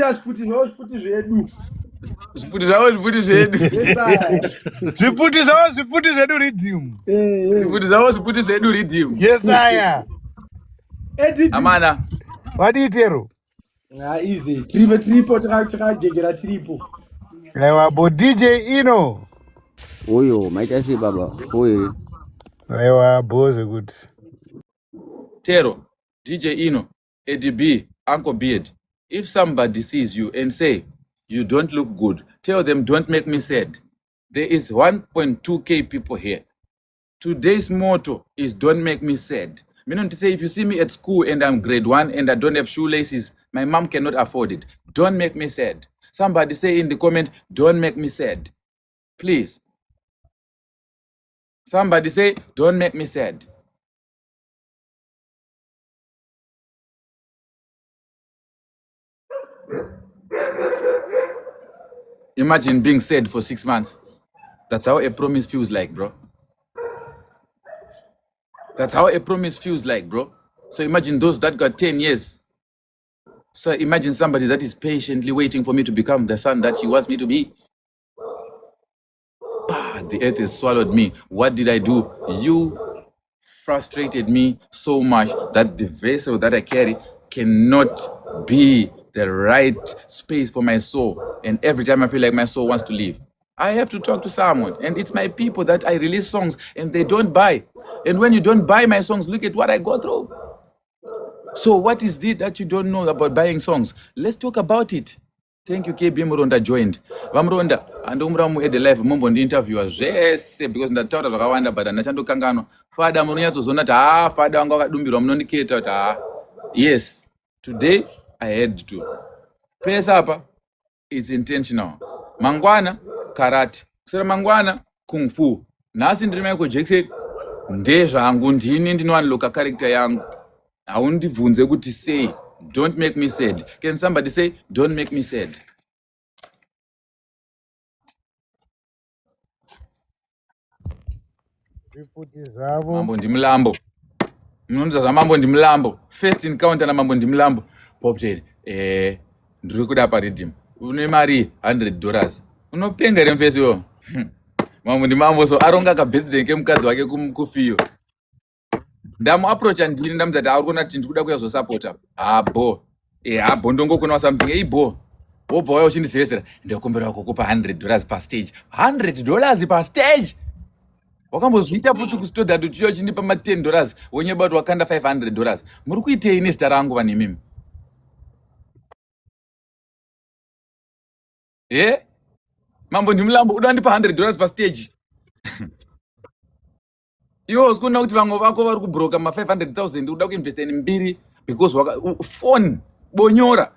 Acha zviputi zvavo zviputi zvedu. Zviputi zvavo zviputi zvedu. Zviputi zvavo zviputi zvedu redeem. Zviputi zvavo zviputi zvedu redeem. Yes aya. Amana. Waditero? Easy. Tripo takajegera tripo. Aiwa bo DJ Ino. Oyo maita sei baba. Oyo. Aiwa boze kuti. Tero, DJ Ino, ADB, Uncle Beard. If somebody sees you and say, you don't look good, tell them don't make me sad. There is 1.2k people here. Today's motto is don't make me sad. Meaning to say, if you see me at school and I'm grade 1 and I don't have shoelaces, my mom cannot afford it. Don't make me sad. Somebody say in the comment, don't make me sad. Please. Somebody say, don't make me sad. Imagine being sad for 6 months. That's how a promise feels like, bro. That's how a promise feels like, bro. So imagine those that got 10 years. So imagine somebody that is patiently waiting for me to become the son that she wants me to be. The earth has swallowed me. What did I do? You frustrated me so much that the vessel that I carry cannot be the right space for my soul. And every time I feel like my soul wants to leave, I have to talk to someone. And it's my people that I release songs and they don't buy. And when you don't buy my songs, look at what I go through. So what is it that you don't know about buying songs? Let's talk about it. Thank you, KB Muronda joined. Vamronda, and Umramu at the live Mambo interview. Yes, because the thought of Rwanda, but Nachando Kangano. Father Munia to Zonata, Father Angoga Dumbiro, Nonicata. Yes, today I had to. Press up, it's intentional. Mangwana, karate. Sera Mangwana, kung fu. Nasi ndrimeko Jackson. Ndeja angundini ndinoanloka character yangu. Aundivunze kuti say, don't make me sad. Can somebody say, don't make me sad? Mambo Ndimulambo. Mnonza Mambo Ndimulambo. First encounter na Mambo Ndimulambo. Poptain, ndiri kuda pa redeem. Une mari $100. Unopenga remfesi yo. Mambo Ndimulambo so aronga ka birthday kemukadzi wake kufiyo. Ndamu approach andini ndamuzati ari kuona kuti ndikuda kuya zosupporta. Abo. Abo ndongokona something bo. Wobva waya uchindizivesera ndakumbira kukupa $100 per stage. $100 per stage. Wakambozviita kuti kusitoda kuti chiyo chindipa $10 wonyeba kuti wakanda $500. Muri kuitei nezita rangu vane mimi? Mambo Ndimulambo uda ndipa $100 per stage. Iwo usikuna kuti vamwe vako vari kubroka ma 500,000 uda kuinvesta in mbiri because phone bonyora.